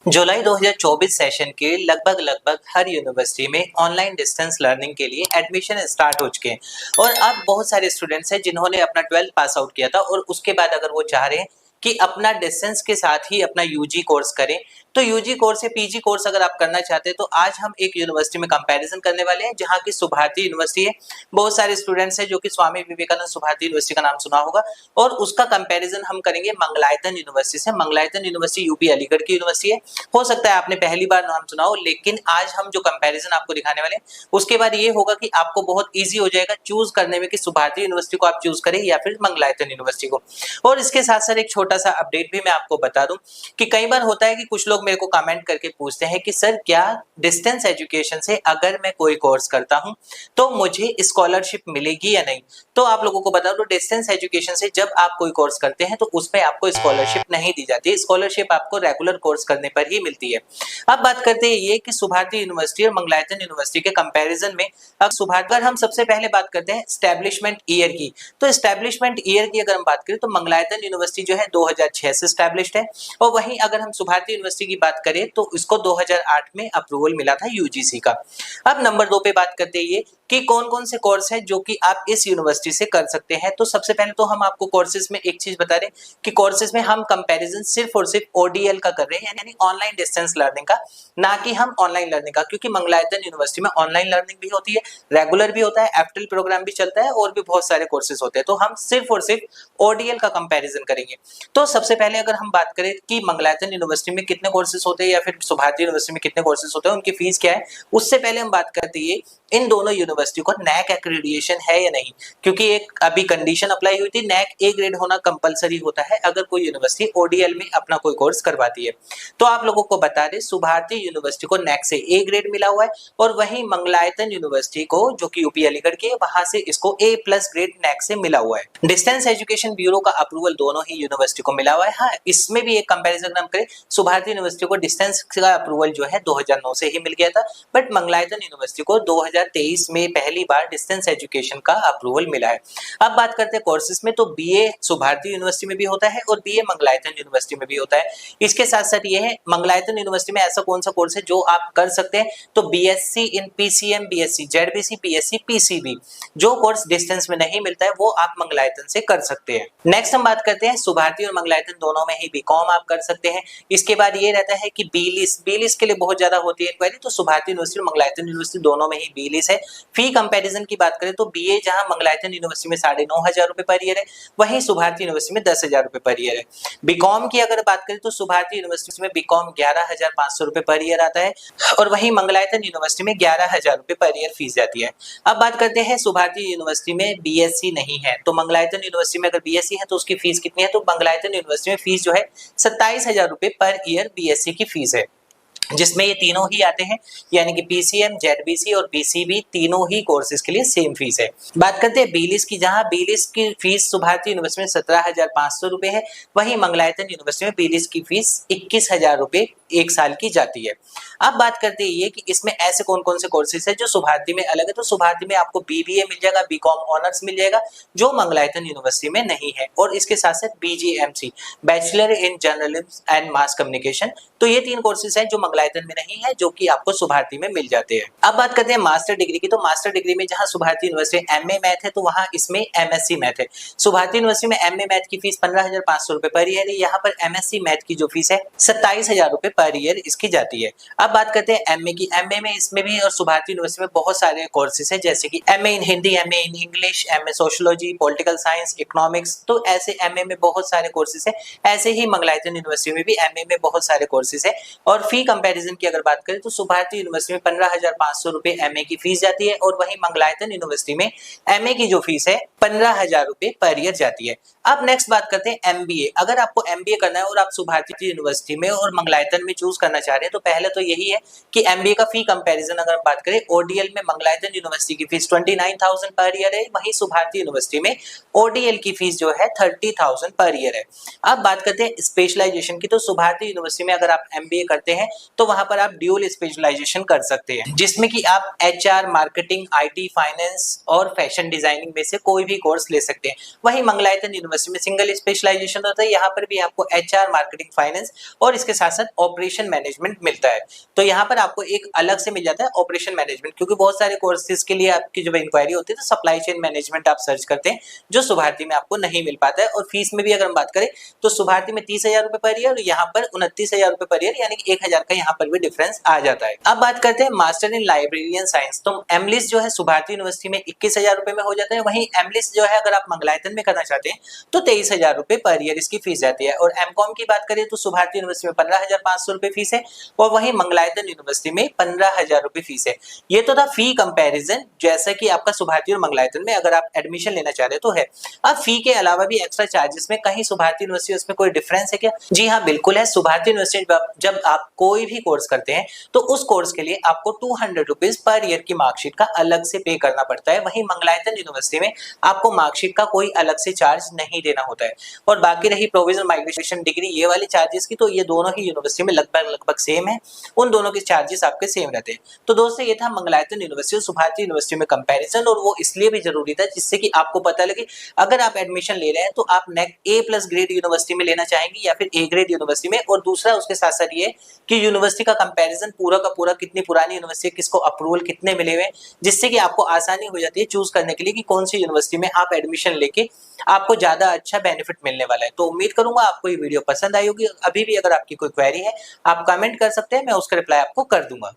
जुलाई 2024 session के लगभग हर university में ऑनलाइन डिस्टेंस लर्निंग के लिए एडमिशन स्टार्ट हो चुके हैं और अब बहुत सारे स्टूडेंट्स हैं जिन्होंने अपना 12th पास आउट किया था और उसके बाद अगर वो चाह रहे हैं कि अपना डिस्टेंस के साथ ही अपना यूजी कोर्स करें, तो यूजी कोर्स या पीजी कोर्स अगर आप करना चाहते हैं तो आज हम एक यूनिवर्सिटी में कंपैरिजन करने वाले हैं जहां की सुभारती यूनिवर्सिटी है। बहुत सारे स्टूडेंट्स हैं जो कि स्वामी विवेकानंद सुभारती यूनिवर्सिटी का नाम सुना होगा और उसका कंपैरिजन हम करेंगे मंगलायतन यूनिवर्सिटी से। मंगलायतन यूनिवर्सिटी यूपी अलीगढ़ की यूनिवर्सिटी है। हो सकता है आपने पहली बार नाम सुना हो, लेकिन आज हम जो कंपैरिजन आपको दिखाने वाले हैं उसके बाद ये होगा कि आपको बहुत ईजी हो जाएगा चूज करने में कि सुभारती यूनिवर्सिटी को आप चूज करें या फिर मंगलायतन यूनिवर्सिटी को। और इसके साथ साथ एक छोटा सा अपडेट भी मैं आपको बता दूं कि कई बार होता है कि कुछ लोग मेरे को कमेंट करके पूछते हैं कि सर क्या डिस्टेंस एजुकेशन से अगर मैं कोई कोर्स करता हूं तो मुझे स्कॉलरशिप मिलेगी या नहीं। तो आप लोगों को बता दो, डिस्टेंस एजुकेशन से जब आप कोई कोर्स करते हैं तो उसमें आपको स्कॉलरशिप नहीं दी जाती। स्कॉलरशिप आपको रेगुलर कोर्स करने पर ही मिलती है। अब बात करते हैं ये कि सुभारती यूनिवर्सिटी और मंगलायतन यूनिवर्सिटी के कंपैरिजन में। अब सुभारती हम सबसे पहले बात करते हैं एस्टैब्लिशमेंट ईयर की, तो एस्टैब्लिशमेंट ईयर की अगर हम बात करें तो मंगलायतन यूनिवर्सिटी जो है 2006 से एस्टैब्लिश्ड है और वहीं अगर हम सुभारती यूनिवर्सिटी की बात करें तो इसको 2008 में अप्रूवल मिला था यूजीसी का। अब नंबर 2 पे बात करते हैं ये कि कौन कौन से कोर्स है जो कि आप इस यूनिवर्सिटी से कर सकते हैं। तो सबसे पहले तो हम आपको कोर्सेज में एक चीज बता रहे हैं कि कोर्सेज में हम कंपैरिजन सिर्फ और सिर्फ ओडीएल का कर रहे हैं, यानी ऑनलाइन डिस्टेंस लर्निंग का, ना कि हम ऑनलाइन लर्निंग का, क्योंकि मंगलायतन यूनिवर्सिटी में ऑनलाइन लर्निंग भी होती है, रेगुलर भी होता है, एफटेल प्रोग्राम भी चलता है और भी बहुत सारे कोर्सेज होते हैं। तो हम सिर्फ और सिर्फ ओडीएल का कंपैरिजन करेंगे। तो सबसे पहले अगर हम बात करें कि मंगलायतन यूनिवर्सिटी में कितने कोर्सेज होते हैं या फिर सुभारती यूनिवर्सिटी में कितने कोर्सेज होते हैं, उनकी फीस क्या है, उससे पहले हम बात करते हैं इन दोनों यूनिवर्सिटी को नैक एक्रेडिटेशन है या नहीं, क्योंकि एक अभी कंडीशन अप्लाई हुई थी, नैक ए ग्रेड होना कंपलसरी होता है अगर कोई यूनिवर्सिटी ओडीएल में अपना कोई कोर्स करवाती है। तो आप लोगों को बता दें सुभारती यूनिवर्सिटी को नैक से ए ग्रेड मिला हुआ है और वहीं मंगलायतन यूनिवर्सिटी को जो कि यूपी अलीगढ़ की है वहां से इसको ए प्लस ग्रेड नैक से मिला हुआ है। डिस्टेंस एजुकेशन ब्यूरो का अप्रूवल दोनों ही यूनिवर्सिटी को मिला हुआ है। हाँ, इसमें भी एक कंपेरिजन हम करें, सुभारती यूनिवर्सिटी को डिस्टेंस का अप्रूवल जो है 2009 से ही मिल गया था, बट मंगलायतन यूनिवर्सिटी को 2023 में पहली बार डिस्टेंस एजुकेशन का अप्रूवल मिला है। अब बात करते हैं कोर्सेज में, तो बीए सुभारती यूनिवर्सिटी में भी होता है और बीए मंगलायतन यूनिवर्सिटी में भी होता है। इसके साथ साथ ये है मंगलायतन यूनिवर्सिटी में ऐसा कौन सा कोर्स है जो आप कर सकते हैं, तो BSc in PCM, BSc जेडबीसी, BSc PCB, जो कोर्स डिस्टेंस में नहीं मिलता है वो आप मंगलायतन से कर सकते हैं। नेक्स्ट हम बात करते हैं सुभारती और मंगलायतन दोनों में ही बीकॉम आप कर सकते हैं। इसके बाद ये रहता है कि बीलिस के लिए बहुत ज्यादा होती है इंक्वायरी, तो सुभारती यूनिवर्सिटी और मंगलायतन यूनिवर्सिटी दोनों में ही बीलिस है। फी कंपैरिजन की बात करें तो बीए जहां मंगलायतन यूनिवर्सिटी में 9,500 रुपए पर ईयर है, वहीं सुभारती यूनिवर्सिटी में 10,000 रुपए पर ईयर है। बीकॉम की अगर बात करें तो सुभारती यूनिवर्सिटी में बीकॉम 11,500 रुपए पर ईयर आता है और वहीं मंगलायतन यूनिवर्सिटी में 11,000 रुपए पर ईयर फीस जाती है। अब बात करते हैं सुभारती यूनिवर्सिटी में बीएससी नहीं है, तो मंगलायतन यूनिवर्सिटी में अगर बीएससी है तो उसकी फीस कितनी है, तो मंगलायतन यूनिवर्सिटी में फीस जो है 27,000 रुपए पर ईयर बीएससी की फीस है, जिसमें ये तीनों ही आते हैं, यानी कि पीसीएम, जेडबीसी और बीसीबी तीनों ही कोर्सेज के लिए सेम फीस है। बात करते हैं बीलिस की, जहां बीलिस की फीस सुभारती यूनिवर्सिटी में 17,500 रुपए है, वहीं मंगलायतन यूनिवर्सिटी में बीलिस की फीस 21,000 रुपए एक साल की जाती है। अब बात करते हैं ये कि इसमें ऐसे कौन कौन से कोर्सेज है जो सुभारती में अलग है, तो सुभारती में आपको बीबीए मिल जाएगा, बीकॉम ऑनर्स मिल जाएगा, जो मंगलायतन यूनिवर्सिटी में नहीं है, और इसके साथ साथ BGMC, bachelor in journalism and mass communication, तो ये तीन कोर्सेज हैं जो मंगलायतन में नहीं है, जो कि आपको सुभारती में मिल जाते हैं। अब बात करते हैं मास्टर डिग्री की, तो मास्टर डिग्री में जहां सुभारती यूनिवर्सिटी एमए मैथ है तो वहां इसमें एमएससी मैथ है। सुभारती यूनिवर्सिटी में एमए मैथ की फीस 15,500 रुपए पर ईयर है, यहाँ पर एमएससी मैथ की जो फीस है 27,000 रुपए पर ईयर इसकी जाती है। अब बात करते हैं एमए की, एमए में इसमें भी और सुभारती यूनिवर्सिटी में बहुत सारे कोर्सेज हैं, जैसे कि MA in Hindi, MA in English, MA sociology, political science, economics, तो ऐसे एमए में बहुत सारे कोर्सेज हैं। ऐसे ही मंगलायतन यूनिवर्सिटी में भी एमए में बहुत सारे कोर्सेज हैं। और फी कंपैरिजन की अगर बात करें तो सुभारती यूनिवर्सिटी में 15,500 रुपए एमए की फीस जाती है और वहीं मंगलायतन यूनिवर्सिटी में एमए की जो फीस है 15,000 रुपए पर ईयर जाती है। अब नेक्स्ट बात करते हैं एमबीए। अगर आपको एमबीए करना है और आप सुभारती यूनिवर्सिटी में और मंगलायतन में चूज करना चाह रहे हैं तो पहले तो यही है कि एमबीए का फी कंपैरिजन अगर बात करें, ओडीएल में मंगलायतन यूनिवर्सिटी की फीस 29,000 पर ईयर है, वहीं सुभारती यूनिवर्सिटी में ओडीएल की फीस जो है 30,000 पर ईयर है। अब बात करते हैं स्पेशलाइजेशन की, तो सुभारती यूनिवर्सिटी में अगर आप एमबीए करते हैं तो वहां पर आप ड्यूल स्पेशलाइजेशन कर सकते हैं, जिसमें कि आप एचआर, मार्केटिंग, आईटी, फाइनेंस और फैशन डिजाइनिंग में से कोई भी कोर्स ले सकते हैं। वहीं मंगलायतन यूनिवर्सिटी में सिंगल स्पेशलाइजेशन होता है, यहाँ पर भी आपको एचआर, मार्केटिंग, फाइनेंस और इसके साथ साथ ऑपरेशन मैनेजमेंट मिलता है। तो यहाँ पर आपको एक अलग से मिल जाता है ऑपरेशन मैनेजमेंट, क्योंकि बहुत सारे कोर्सेज के लिए आपकी जब इंक्वायरी होती है तो सप्लाई चेन मैनेजमेंट आप सर्च करते हैं, जो सुभारती में आपको नहीं मिल पाता है। और फीस में भी अगर हम बात करें तो सुभारती में 30,000 रुपए पर ईयर और यहाँ पर 29,000 रुपए पर ईयर, यानी कि 1,000 का यहाँ पर भी डिफरेंस आ जाता है। अब बात करते हैं मास्टर इन लाइब्रेरियन साइंस। तो एमलिस जो है सुभारती यूनिवर्सिटी में 21,000 रुपए में हो जाता है। वहीं एमलिस जो है अगर आप मंगलायतन में करना चाहते हैं तो 23,000 रुपए पर ईयर इसकी फीस जाती है। और एमकॉम की बात करें तो सुभारती यूनिवर्सिटी में 15,500 रुपए फीस है और वहीं मंगलायतन यूनिवर्सिटी में 15,000 रुपए फीस है। ये तो था फी कंपैरिजन, जैसा कि आपका सुभारती और मंगलायतन में अगर आप एडमिशन लेना चाह रहे हो तो है। अब फी के अलावा भी एक्स्ट्रा चार्जेस में कहीं सुभारती यूनिवर्सिटी उसमें कोई डिफरेंस है क्या? जी हाँ, बिल्कुल है। सुभारती यूनिवर्सिटी जब आप कोई भी कोर्स करते हैं तो उस कोर्स के लिए आपको 200 रुपीज पर ईयर की मार्कशीट का अलग से पे करना पड़ता है। वहीं मंगलायतन यूनिवर्सिटी में आपको मार्कशीट का कोई अलग से चार्ज नहीं देना होता है। और बाकी रही प्रोविजनल माइग्रेशन डिग्री ये वाले चार्जेस की, तो ये दोनों ही यूनिवर्सिटी में लगभग सेम है, उन दोनों के चार्जेस आपके सेम रहते हैं। तो दोस्तों ये था मंगलायतन यूनिवर्सिटी और सुभारती यूनिवर्सिटी में कंपैरिजन, और वो इसलिए भी जरूरी था जिससे कि आपको पता लगे अगर आप एडमिशन ले रहे हैं तो आप नेक A+ ग्रेड यूनिवर्सिटी में लेना चाहेंगे या फिर A ग्रेड यूनिवर्सिटी में। और दूसरा उसके साथ साथ ये कि यूनिवर्सिटी का कंपैरिजन पूरा का पूरा, कितनी पुरानी यूनिवर्सिटी, किसको अप्रूवल कितने मिले हुए, जिससे कि आपको आसानी हो जाती है चूज करने के लिए कि कौन सी यूनिवर्सिटी में आप एडमिशन लेके आपको ज्यादा अच्छा बेनिफिट मिलने वाला है। तो उम्मीद करूंगा आपको ये वीडियो पसंद आई होगी। अभी भी अगर आपकी कोई क्वेरी है आप कमेंट कर सकते हैं, मैं उसका रिप्लाई आपको कर दूंगा।